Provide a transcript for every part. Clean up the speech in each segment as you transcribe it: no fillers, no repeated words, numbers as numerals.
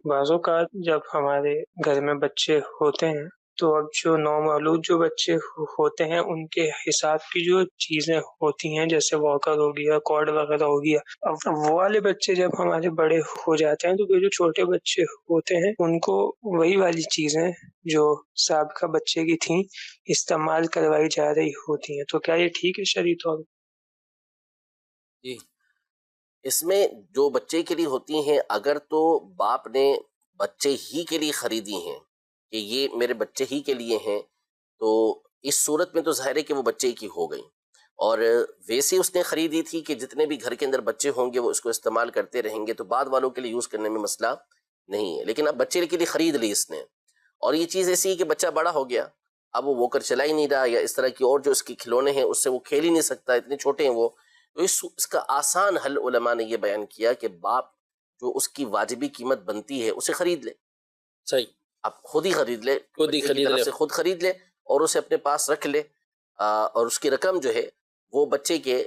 بعض اوقات जब हमारे घर में बच्चे होते हैं, तो अब जो नौमौलूद जो बच्चे होते हैं, उनके हिसाब की जो चीज़ें होती हैं, जैसे वॉकर हो गया, कॉर्ड वगैरह हो गया, अब वो वाले बच्चे जब हमारे बड़े हो जाते हैं, तो वो जो छोटे बच्चे होते हैं, उनको वही वाली चीज़ें जो साबका बच्चे की थीं, इस्तेमाल करवाई जा रही होती हैं। तो क्या ये ठीक है शरई तौर पे? जी, इसमें जो बच्चे के लिए होती हैं, अगर तो बाप ने बच्चे ही के लिए खरीदी हैं कि ये मेरे बच्चे ही के लिए हैं, तो इस सूरत में तो ज़ाहिर है कि वो बच्चे की हो गई। और वैसे उसने खरीदी थी कि जितने भी घर के अंदर बच्चे होंगे वो इसको इस्तेमाल करते रहेंगे, तो बाद वालों के लिए यूज़ करने में मसला नहीं है। लेकिन अब बच्चे के लिए खरीद ली इसने, और ये चीज़ ऐसी है कि बच्चा बड़ा हो गया, अब वो वॉकर चला ही नहीं रहा, या इस तरह की और जो इसके खिलौने हैं उससे वो खेल ही नहीं सकता, इतने छोटे हैं वो। तो इसका आसान हल उलमा ने ये बयान किया कि बाप जो उसकी वाजिबी कीमत बनती है उसे खरीद ले। सही, आप खुद ही खरीद ले, खुद ही बच्चे की खरीद तरफ ले। से खुद खरीद ले और उसे अपने पास रख ले, और उसकी रकम जो है वो बच्चे के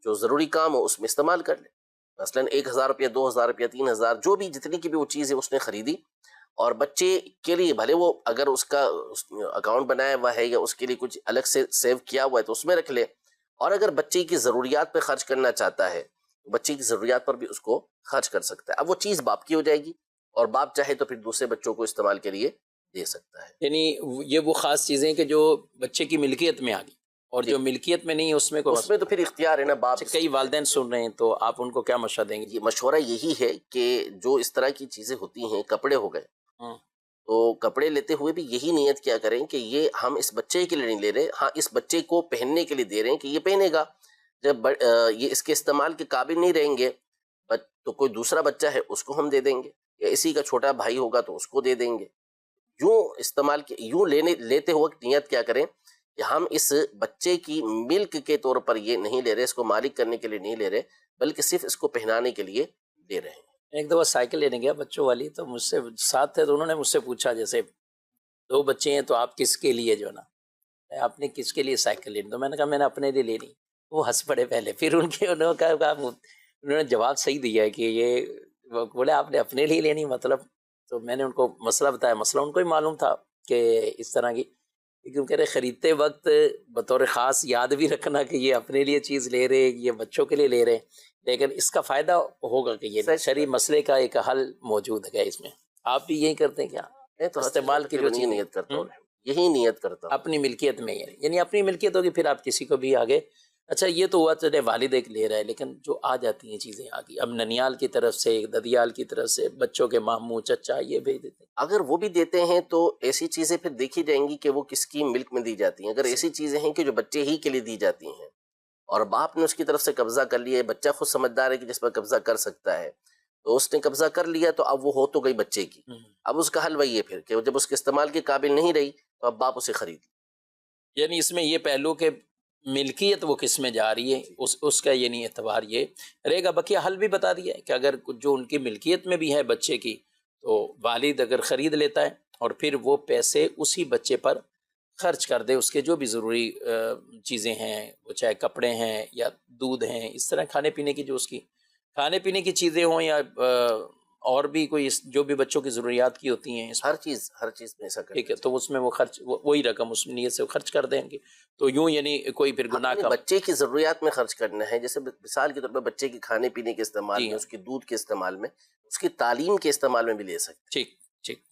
जो ज़रूरी काम हो उसमें इस्तेमाल कर ले। मसलन 1,000 रुपया, 2,000 रुपया, 3,000, जो भी जितनी की भी वो चीज़ है उसने खरीदी, और बच्चे के लिए भले वो अगर उसका अकाउंट बनाया हुआ है या उसके लिए कुछ अलग से सेव किया हुआ है तो उसमें रख ले, और अगर बच्चे की ज़रूरियात पे खर्च करना चाहता है तो बच्चे की ज़रूरियात पर भी उसको खर्च कर सकता है। अब वो चीज़ बाप की हो जाएगी, और बाप चाहे तो फिर दूसरे बच्चों को इस्तेमाल के लिए दे सकता है। यानी ये वो खास चीजें कि जो बच्चे की मिल्कियत में आ गई, और जी, जो मिल्कियत में नहीं है उसमें कोई उसमें तो फिर इख्तियार है ना बाप। अच्छा, कई वालिदैन सुन रहे हैं, तो आप उनको क्या मशवरा देंगे? ये मशवरा यही है कि जो इस तरह की चीज़ें होती हैं, कपड़े हो गए, हाँ, तो कपड़े लेते हुए भी यही नियत क्या करें कि ये हम इस बच्चे के लिए नहीं ले रहे, हाँ इस बच्चे को पहनने के लिए दे रहे हैं कि ये पहनेगा। जब ये इसके इस्तेमाल के काबिल नहीं रहेंगे, तो कोई दूसरा बच्चा है उसको हम दे देंगे, या इसी का छोटा भाई होगा तो उसको दे देंगे। यूं इस्तेमाल के यूं लेते वक्त नियत क्या करें कि हम इस बच्चे की मिल्क के तौर पर ये नहीं ले रहे, इसको मालिक करने के लिए नहीं ले रहे, बल्कि सिर्फ इसको पहनाने के लिए दे रहे हैं। एक दफ़ा साइकिल लेने गया बच्चों वाली, तो मुझसे साथ थे, तो उन्होंने मुझसे पूछा, जैसे दो बच्चे हैं तो आप किसके लिए जो ना, आपने किसके लिए साइकिल लेनी? तो मैंने कहा मैंने अपने लिए लेनी। वो हंस पड़े पहले, फिर उन्होंने कहा उन्होंने जवाब सही दिया है कि ये, वो बोले आपने अपने लिए लेनी मतलब। तो मैंने उनको मसला बताया, मसला उनको ही मालूम था कि इस तरह की, क्योंकि कह रहे खरीदते वक्त बतौर ख़ास याद भी रखना कि ये अपने लिए चीज़ ले रहे, ये बच्चों के लिए ले रहे हैं, लेकिन इसका फ़ायदा होगा कि ये शरई मसले का एक हल मौजूद है इसमें। आप भी यही करते हैं क्या? मैं तो इस्तेमाल की जो तकरीबन यही चीज़ें, नियत करता हूँ, यही नियत करता हूँ। अपनी मिल्कियत में है, यानी अपनी मिल्कियत होगी, फिर आप किसी को भी आगे। अच्छा, ये तो हुआ चले वालिद एक ले रहा है, लेकिन जो आ जाती हैं चीज़ें आगे, अब ननियाल की तरफ से, ददियाल की तरफ से बच्चों के मामू चचा ये भेज देते हैं। अगर वो भी देते हैं तो ऐसी चीजें फिर देखी जाएंगी कि वो किसकी मिल्क में दी जाती हैं। अगर ऐसी चीजें हैं कि जो बच्चे ही के लिए दी जाती हैं और बाप ने उसकी तरफ से कब्जा कर लिया है, बच्चा खुद समझदार है कि जिस पर कब्जा कर सकता है, तो उसने कब्जा कर लिया, तो अब वो हो तो गई बच्चे की। अब उसका हल वही है फिर कि जब उसके इस्तेमाल के काबिल नहीं रही तो अब बाप उसे खरीद ले। यानी इसमें ये पहलू के मिल्कियत वो किस में जा रही है, उसका ये नहीं एतबार ये रहेगा। बकिया हल भी बता दिया है कि अगर कुछ जो उनकी मिल्कियत में भी है बच्चे की, तो वालिद अगर ख़रीद लेता है और फिर वो पैसे उसी बच्चे पर खर्च कर दे, उसके जो भी ज़रूरी चीज़ें हैं, वो चाहे कपड़े हैं या दूध हैं, इस तरह खाने पीने की, जो उसकी खाने पीने की चीज़ें हों, या और भी कोई जो भी बच्चों की ज़रूरियात की होती हैं, इस हर चीज में ऐसा ठीक है, करना तो उसमें वो खर्च, वही रकम उस नीयत से वो खर्च कर देंगे। तो यूं यानी कोई फिर गुनाह अपने का, बच्चे की जरूरियात में खर्च करना है। जैसे मिसाल के तौर पर बच्चे के खाने पीने के इस्तेमाल जी में, हाँ, उसके दूध के इस्तेमाल में, उसकी तालीम के इस्तेमाल में भी ले सकते हैं। ठीक ठीक।